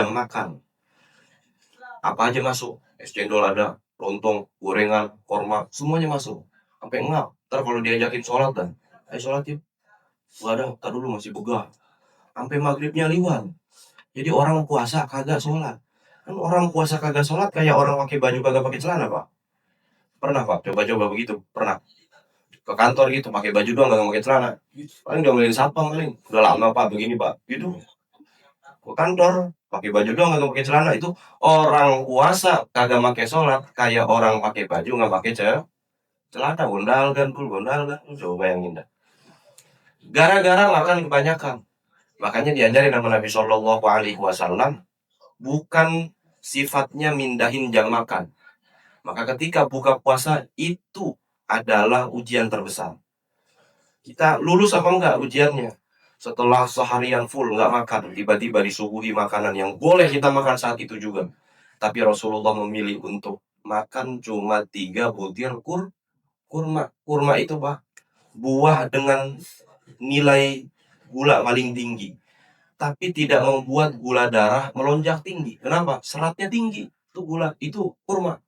makan. Apa aja masuk. Es cendol ada, lontong, gorengan, korma, semuanya masuk. Sampai ngap. Ntar kalau diajakin sholat dan, ayo sholat yuk. Gak ada, ntar dulu masih begah. Sampai maghribnya liwat. Jadi orang puasa kagak sholat. Kan orang puasa kagak sholat kayak orang pakai baju kagak pakai celana, Pak. Pernah, Pak? Coba-coba begitu. Pernah. Ke kantor gitu, pakai baju doang, kagak pakai celana. Paling diomelin satpam paling. Udah lama, Pak, begini, Pak. Gitu. Ke kantor, pakai baju doang, kagak pakai celana. Itu orang puasa kagak pakai sholat, kayak orang pakai baju nggak pakai celana. Gondal kan, pul gondal kan. Coba bayangin dah. Gara-gara makan kebanyakan. Makanya diajarin sama Nabi Shallallahu Alaihi Wasallam, bukan sifatnya mindahin jam makan. Maka ketika buka puasa itu adalah ujian terbesar. Kita lulus apa enggak ujiannya? Setelah seharian full nggak makan, tiba-tiba disuguhi makanan yang boleh kita makan saat itu juga. Tapi Rasulullah memilih untuk makan cuma 3 butir kurma. Kurma itu, Pak, buah dengan nilai gula paling tinggi. Tapi tidak membuat gula darah melonjak tinggi. Kenapa? Seratnya tinggi. Itu gula, itu kurma.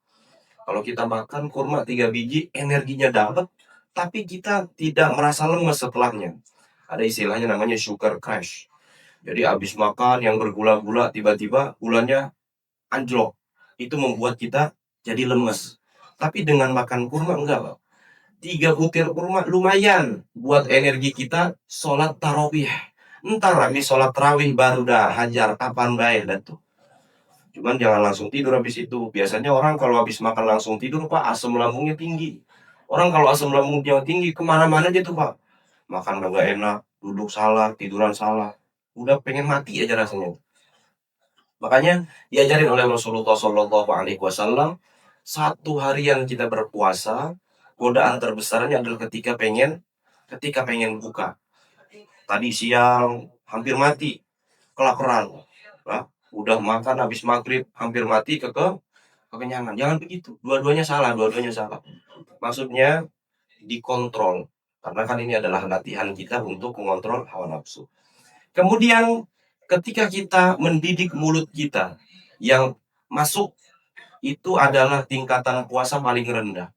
Kalau kita makan kurma 3 biji, energinya dapat, tapi kita tidak merasa lemes setelahnya. Ada istilahnya namanya sugar crash. Jadi habis makan yang bergula-gula, tiba-tiba gulanya anjlok. Itu membuat kita jadi lemes. Tapi dengan makan kurma enggak, Pak. 3 butir kurma lumayan buat energi kita sholat tarawih. Ntar habis sholat tarawih baru dah hajar kapan baik dah tuh. Cuman jangan langsung tidur habis itu. Biasanya orang kalau habis makan langsung tidur, Pak, asam lambungnya tinggi. Orang kalau asam lambungnya tinggi, kemana-mana aja tuh, Pak. Makan kagak enak, duduk salah, tiduran salah. Udah pengen mati aja rasanya. Makanya diajarin oleh Rasulullah Shallallahu Alaihi Wasallam, satu harian kita berpuasa, godaan terbesarnya adalah ketika pengen buka. Tadi siang hampir mati, kelaparan. Nah, udah makan habis maghrib hampir mati kekenyangan. Jangan begitu. Dua-duanya salah, dua-duanya salah. Maksudnya dikontrol. Karena kan ini adalah latihan kita untuk mengontrol hawa nafsu. Kemudian ketika kita mendidik mulut kita, yang masuk itu adalah tingkatan puasa paling rendah.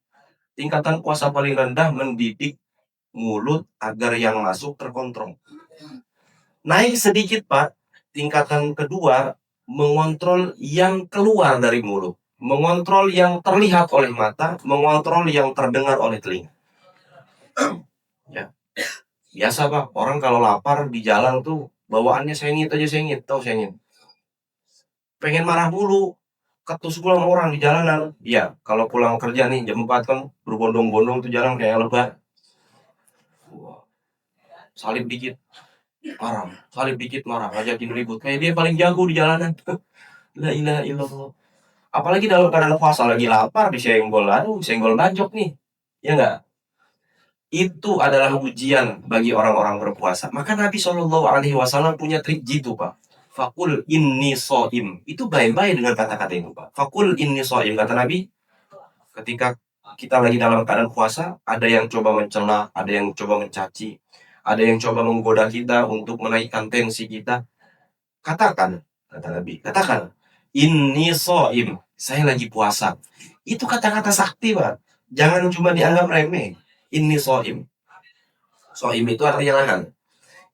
Tingkatan puasa paling rendah mendidik mulut agar yang masuk terkontrol. Naik sedikit, Pak, tingkatan kedua mengontrol yang keluar dari mulut, mengontrol yang terlihat oleh mata, mengontrol yang terdengar oleh telinga. Ya. Biasa, Pak, orang kalau lapar di jalan tuh bawaannya sengit aja, sengit, tahu sengit. Pengen marah mulu, ketusuk sama orang di jalanan. Iya, kalau pulang kerja nih jam 4 kan berbondong-bondong tuh jalan kayak lebat. Wah, salib dikit marah, salib dikit marah, ngajakin ribut. Kayak dia paling jago di jalanan. La ilaha illallah. Apalagi dalam keadaan puasa lagi lapar disenggol, aduh senggol bacok nih. Ya enggak? Itu adalah ujian bagi orang-orang berpuasa. Maka Nabi Shallallahu Alaihi Wasallam punya trik jitu, Pak. Fakul inni soim. Itu baik-baik dengan kata-kata itu, Pak. Fakul inni soim, kata Nabi. Ketika kita lagi dalam keadaan puasa, ada yang coba mencela, ada yang coba mencaci, ada yang coba menggoda kita untuk menaikkan tensi kita. Katakan, kata Nabi, katakan, inni soim. Saya lagi puasa. Itu kata-kata sakti, Pak. Jangan cuma dianggap remeh. Inni soim. Soim itu artinya nahan.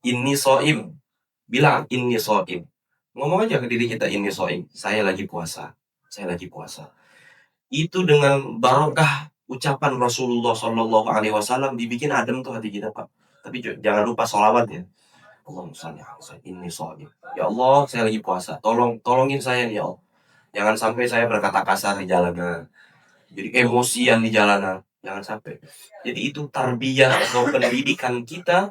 Inni soim. Bilang inni soim. Ngomong aja ke diri kita inni soim. Saya lagi puasa. Saya lagi puasa. Itu dengan barokah ucapan Rasulullah Shallallahu Alaihi Wasallam dibikin adem tuh hati kita, Pak. Tapi jangan lupa sholawat ya. Allahumma sholli ala inni soim. Ya Allah, saya lagi puasa. Tolongin saya ya Allah. Jangan sampai saya berkata kasar di jalanan. Jadi emosian di jalanan. Jangan sampai. Jadi itu tarbiyah atau pendidikan kita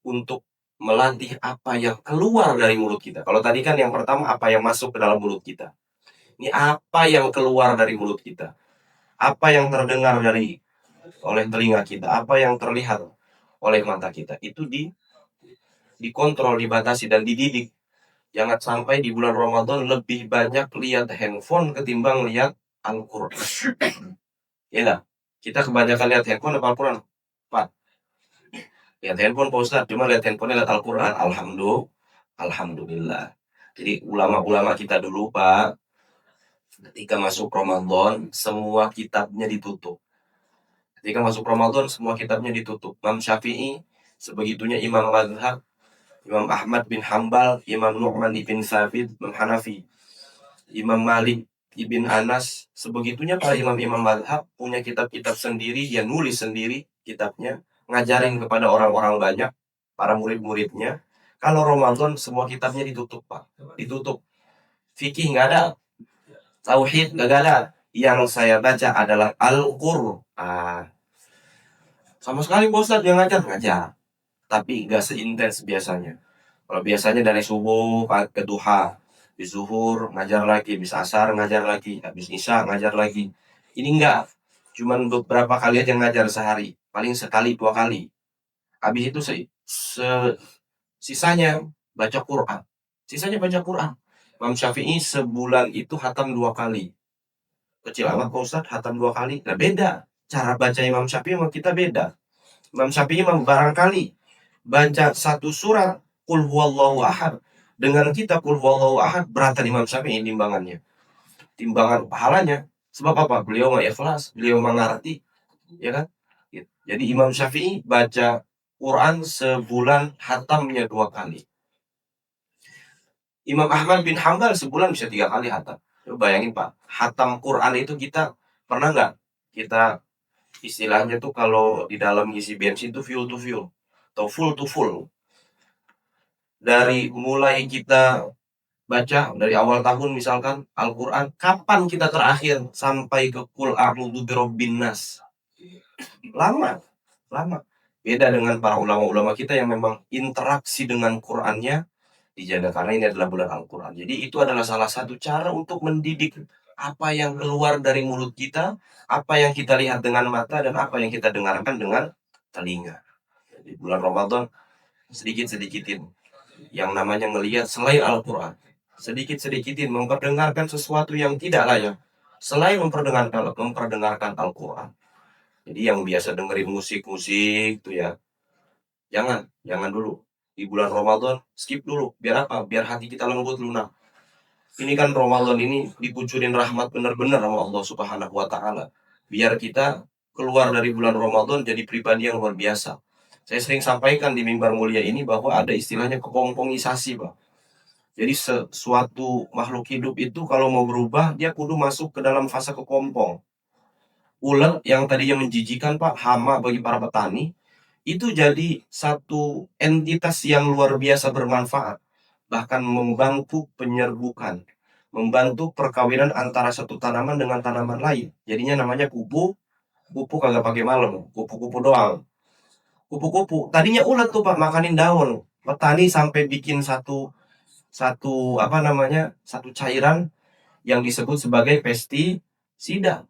untuk melatih apa yang keluar dari mulut kita. Kalau tadi kan yang pertama apa yang masuk ke dalam mulut kita. Ini apa yang keluar dari mulut kita. Apa yang terdengar oleh telinga kita. Apa yang terlihat oleh mata kita. Itu dikontrol, dibatasi, dan dididik. Jangan sampai di bulan Ramadan lebih banyak lihat handphone ketimbang lihat Al-Quran. Ya enggak? Kita kebanyakan lihat handphone apa Al-Quran? Pak, lihat handphone Pak Ustaz, cuma lihat handphonenya lihat Al-Quran. Alhamdulillah. Jadi ulama-ulama kita dulu Pak, ketika masuk Ramadan semua kitabnya ditutup. Ketika masuk Ramadan semua kitabnya ditutup. Imam Syafi'i sebegitunya Imam Madhab, Imam Ahmad bin Hambal, Imam Nu'man ibn Thabit, Imam Hanafi, Imam Malik ibn Anas, sebegitunya para imam-imam madhab punya kitab-kitab sendiri, dia nulis sendiri kitabnya, ngajarin kepada orang-orang banyak, para murid-muridnya. Kalau Ramadan semua kitabnya ditutup Pak, ditutup. Fikih nggak ada, tauhid nggak ada. Yang saya baca adalah Al-Qur'an. Sama sekali Pak Ustadz yang ngajar, tapi nggak seintens biasanya. Kalau biasanya dari subuh ke duha, di zuhur ngajar lagi, habis asar ngajar lagi, habis isya ngajar lagi. Ini enggak, cuman beberapa kali aja ngajar sehari, paling sekali 2 kali. Habis itu sisanya baca Quran. Sisanya baca Quran. Imam Syafi'i sebulan itu hatam 2 kali. Kecil amat Pak Ustadz, hatam 2 kali. Nah beda. Cara baca Imam Syafi'i sama kita beda. Imam Syafi'i barangkali baca satu surat Qul huwallahu ahad dengan kita Qul huwallahu ahad, beratan Imam Syafi'i timbangannya, timbangan pahalanya. Sebab apa? Beliau mah ikhlas, beliau mengerti, ya kan? Jadi Imam Syafi'i baca Quran sebulan hatamnya 2 kali. Imam Ahmad bin Hambal sebulan bisa 3 kali hatam. Coba bayangin Pak, hatam Quran itu kita pernah nggak? Kita istilahnya tuh kalau di dalam isi bensin tuh fuel to fuel atau full to full. Dari mulai kita baca dari awal tahun misalkan Al-Quran, kapan kita terakhir sampai ke Qul a'udzu birabbin nas? Lama, lama. Beda dengan para ulama-ulama kita yang memang interaksi dengan Qurannya dijaga, karena ini adalah bulan Al-Quran. Jadi itu adalah salah satu cara untuk mendidik apa yang keluar dari mulut kita, apa yang kita lihat dengan mata, dan apa yang kita dengarkan dengan telinga. Di bulan Ramadan sedikit-sedikitin yang namanya melihat selain Al-Quran, sedikit-sedikitin memperdengarkan sesuatu yang tidak layak selain memperdengarkan Al-Quran. Jadi yang biasa dengerin musik-musik itu ya jangan dulu. Di bulan Ramadan skip dulu, biar apa? Biar hati kita lembut lunak. Ini kan Ramadan ini dikucurin rahmat benar-benar sama Allah Subhanahu wa taala. Biar kita keluar dari bulan Ramadan jadi pribadi yang luar biasa. Saya sering sampaikan di mimbar mulia ini bahwa ada istilahnya kepompongisasi, Pak. Jadi sesuatu makhluk hidup itu kalau mau berubah, dia kudu masuk ke dalam fase kepompong. Ular yang tadinya menjijikan Pak, hama bagi para petani, itu jadi satu entitas yang luar biasa bermanfaat. Bahkan membantu penyerbukan, membantu perkawinan antara satu tanaman dengan tanaman lain. Jadinya namanya kupu, kupu kagak pakai malam, kupu-kupu doang. Kupu-kupu, tadinya ulat tuh Pak, makanin daun. Petani sampai bikin satu satu apa namanya satu cairan yang disebut sebagai pestisida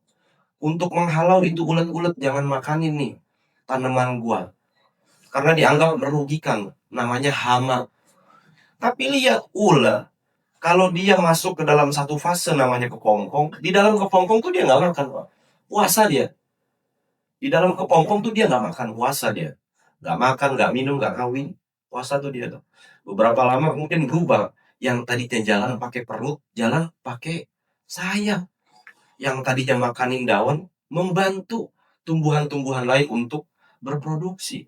untuk menghalau itu ulat-ulat jangan makanin nih tanaman gua karena dianggap merugikan, namanya hama. Tapi lihat ulat, kalau dia masuk ke dalam satu fase namanya kepompong, di dalam kepompong tuh dia nggak makan Pak. Puasa dia. Di dalam kepompong tuh dia nggak makan, puasa dia. Nggak makan, nggak minum, nggak kawin, puasa tuh dia tuh. Beberapa lama mungkin berubah. Yang tadinya jalan pakai perut, jalan pakai sayap. Yang tadinya makanin daun, membantu tumbuhan-tumbuhan lain untuk berproduksi.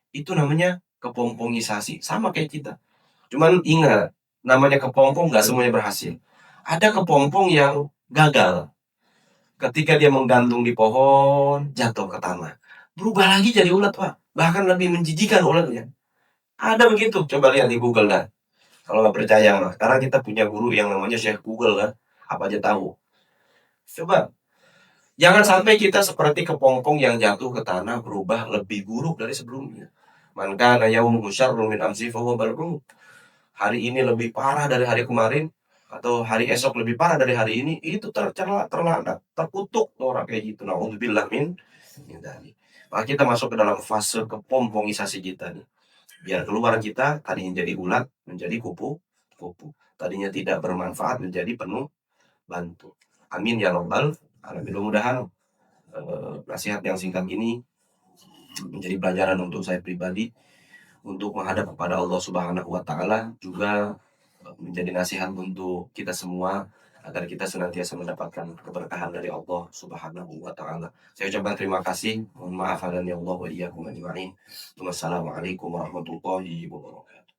Itu namanya kepompongisasi. Sama kayak kita. Cuman ingat, namanya kepompong nggak semuanya berhasil. Ada kepompong yang gagal. Ketika dia menggantung di pohon, jatuh ke tanah. Berubah lagi jadi ulat, Pak. Bahkan lebih menjijikan ulatnya. Ada begitu. Coba lihat di Google kan. Kalau nggak percaya mah. Sekarang kita punya guru yang namanya Syekh Google kan. Apa aja tahu. Coba. Jangan sampai kita seperti kepompong yang jatuh ke tanah berubah lebih buruk dari sebelumnya. Man kana yaumuhu syarrun min amsi fahuwa bal'um. Hari ini lebih parah dari hari kemarin, atau hari esok lebih parah dari hari ini, itu terlaknat, terkutuk orang kayak gitu. Nauzubillah min dzalik. Maka kita masuk ke dalam fase kepompongisasi kita nih. Biar keluar kita tadinya jadi ulat menjadi kupu-kupu. Tadinya tidak bermanfaat menjadi penuh bantu. Amin ya rabbal alamin. Mudah-mudahan nasihat yang singkat ini menjadi pelajaran untuk saya pribadi untuk menghadap kepada Allah Subhanahu wa taala, juga menjadi nasihat untuk kita semua agar kita senantiasa mendapatkan keberkahan dari Allah Subhanahu wa taala. Saya ucapkan terima kasih. Mohon maaf hadani Allah wa iyyakum ajma'in. Wassalamualaikum warahmatullahi wabarakatuh.